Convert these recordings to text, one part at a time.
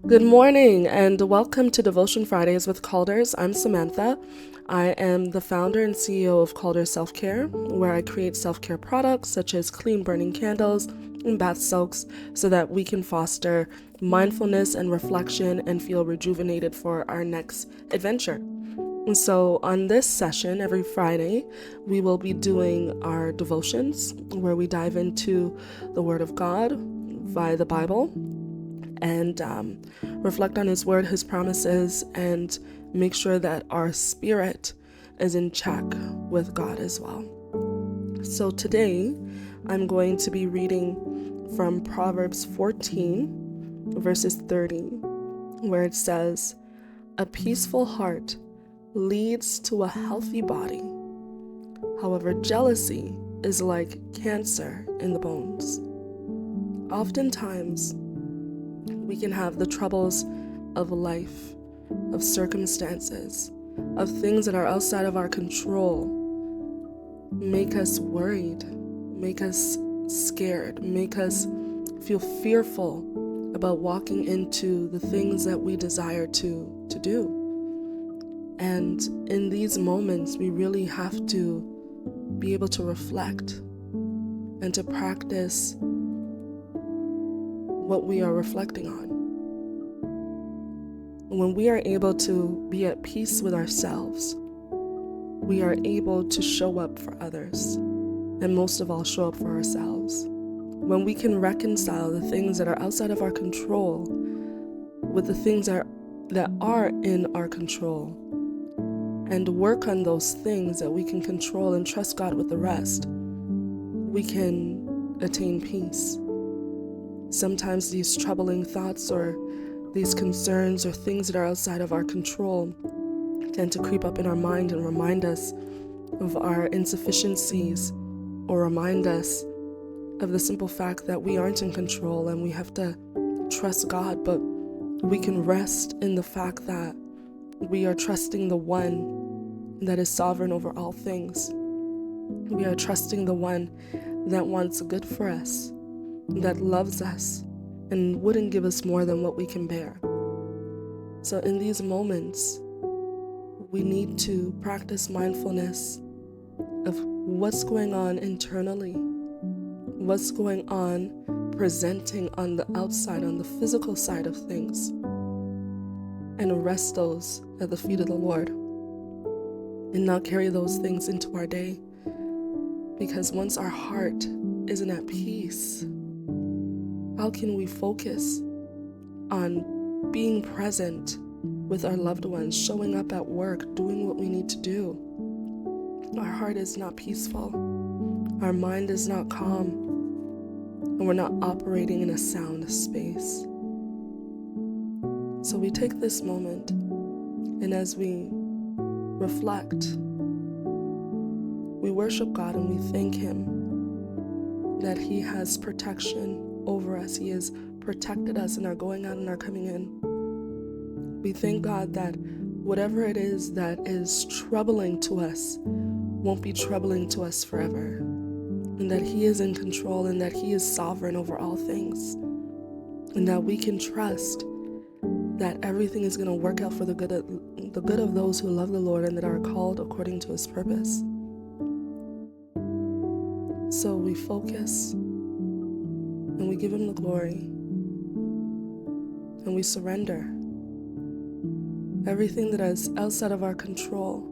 Good morning and welcome to Devotion Fridays with Calders. I'm Samantha. I am the founder and CEO of Calder Self Care, where I create self care products such as clean burning candles and bath soaks so that we can foster mindfulness and reflection and feel rejuvenated for our next adventure. And so, on this session, every Friday, we will be doing our devotions where we dive into the Word of God via the Bible and reflect on His Word, His promises, and make sure that our spirit is in check with God as well. So today, I'm going to be reading from Proverbs 14, verses 30, where it says, "A peaceful heart leads to a healthy body. However, jealousy is like cancer in the bones." Oftentimes, we can have the troubles of life, of circumstances, of things that are outside of our control, make us worried, make us scared, make us feel fearful about walking into the things that we desire to do. And in these moments, we really have to be able to reflect and to practice what we are reflecting on. When we are able to be at peace with ourselves, we are able to show up for others, and most of all, show up for ourselves. When we can reconcile the things that are outside of our control with the things that are in our control, and work on those things that we can control and trust God with the rest, we can attain peace. Sometimes these troubling thoughts or these concerns or things that are outside of our control tend to creep up in our mind and remind us of our insufficiencies or remind us of the simple fact that we aren't in control and we have to trust God. But we can rest in the fact that we are trusting the one that is sovereign over all things. We are trusting the one that wants good for us, that loves us, and wouldn't give us more than what we can bear. So in these moments, we need to practice mindfulness of what's going on internally, what's going on presenting on the outside, on the physical side of things, and rest those at the feet of the Lord, and not carry those things into our day. Because once our heart isn't at peace, how can we focus on being present with our loved ones, showing up at work, doing what we need to do? Our heart is not peaceful, our mind is not calm, and we're not operating in a sound space. So we take this moment, and as we reflect, we worship God and we thank Him that He has protection over us. He has protected us in our going out and our coming in. We thank God that whatever it is that is troubling to us won't be troubling to us forever, and that He is in control and that He is sovereign over all things, and that we can trust that everything is going to work out for the good of those who love the Lord and that are called according to His purpose. So we focus and we give Him the glory, and we surrender everything that is outside of our control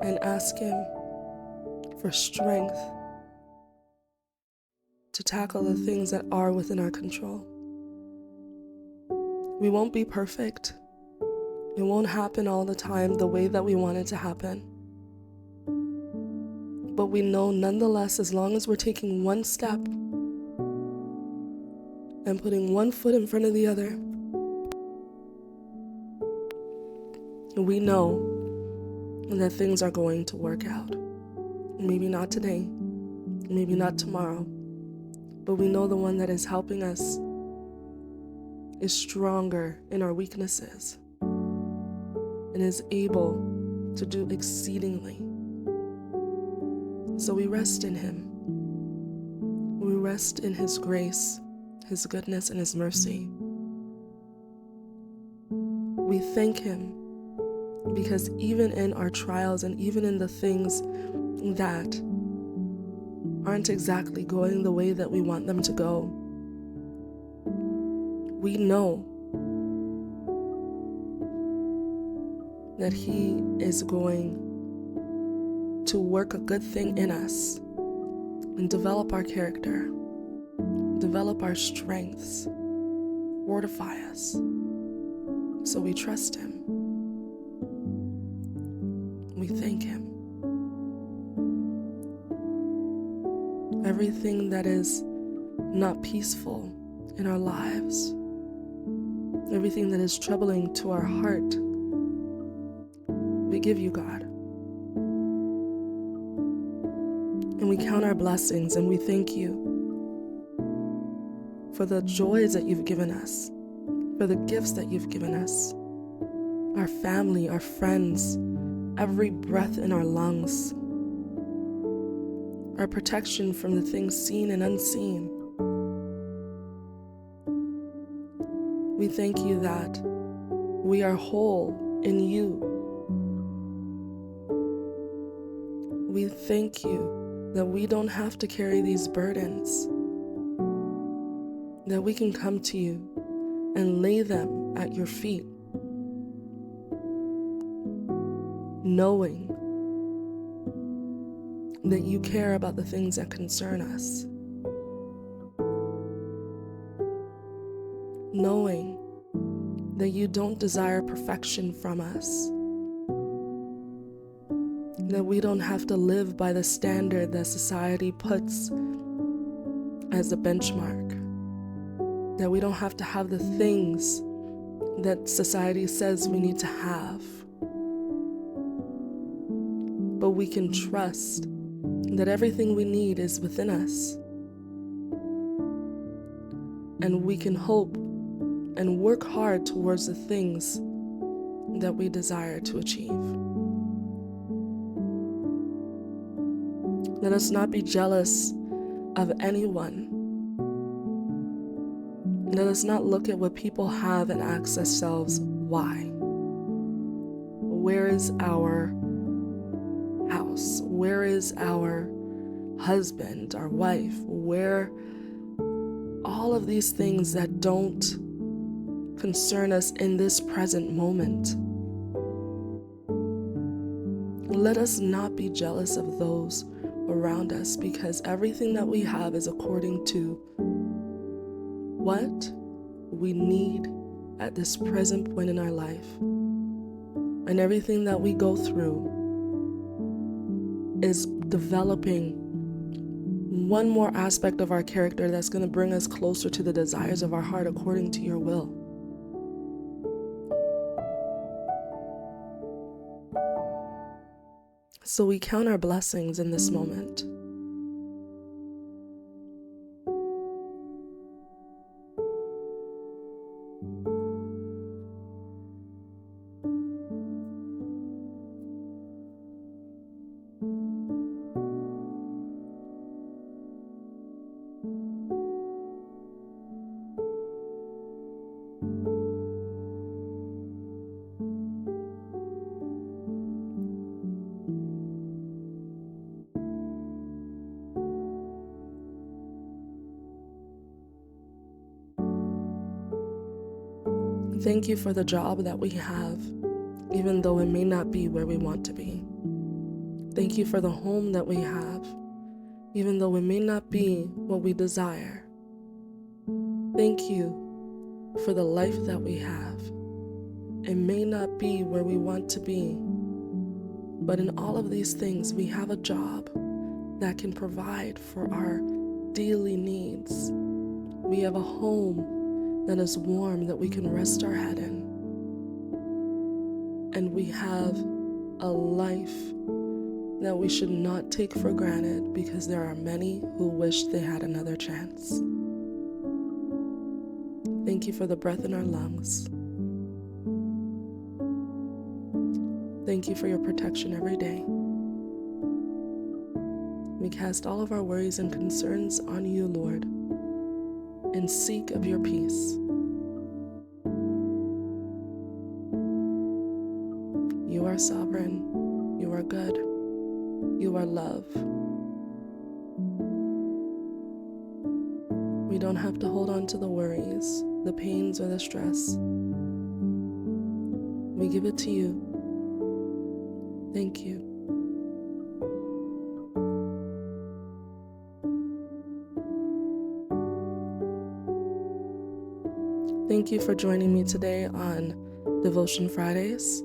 and ask Him for strength to tackle the things that are within our control. We won't be perfect. It won't happen all the time the way that we want it to happen. But we know nonetheless, as long as we're taking one step and putting one foot in front of the other, we know that things are going to work out. Maybe not today, maybe not tomorrow, but we know the one that is helping us is stronger in our weaknesses and is able to do exceedingly. So we rest in Him. We rest in His grace, His goodness, and His mercy. We thank Him because even in our trials and even in the things that aren't exactly going the way that we want them to go, we know that He is going to work a good thing in us and develop our character, develop our strengths, fortify us. So we trust Him. We thank Him. Everything that is not peaceful in our lives, everything that is troubling to our heart, we give you, God. And we count our blessings and we thank you for the joys that you've given us, for the gifts that you've given us, our family, our friends, every breath in our lungs, our protection from the things seen and unseen. We thank you that we are whole in you. We thank you that we don't have to carry these burdens, that we can come to you and lay them at your feet, knowing that you care about the things that concern us, knowing that you don't desire perfection from us, that we don't have to live by the standard that society puts as a benchmark, that we don't have to have the things that society says we need to have, but we can trust that everything we need is within us, and we can hope and work hard towards the things that we desire to achieve. Let us not be jealous of anyone. Let us not look at what people have and ask ourselves, why? Where is our house? Where is our husband, our wife? Where all of these things that don't concern us in this present moment? Let us not be jealous of those around us, because everything that we have is according to what we need at this present point in our life. And everything that we go through is developing one more aspect of our character that's going to bring us closer to the desires of our heart according to your will. So we count our blessings in this moment. Thank you for the job that we have, even though it may not be where we want to be. Thank you for the home that we have, even though it may not be what we desire. Thank you for the life that we have. It may not be where we want to be, but in all of these things, we have a job that can provide for our daily needs. We have a home that is warm that we can rest our head in. And we have a life that we should not take for granted, because there are many who wish they had another chance. Thank you for the breath in our lungs. Thank you for your protection every day. We cast all of our worries and concerns on you, Lord, and seek of your peace. are sovereign. You are good. You are love. We don't have to hold on to the worries, the pains, or the stress. We give it to you. Thank you. Thank you for joining me today on Devotion Fridays.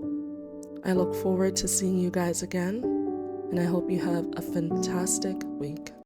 I look forward to seeing you guys again, and I hope you have a fantastic week.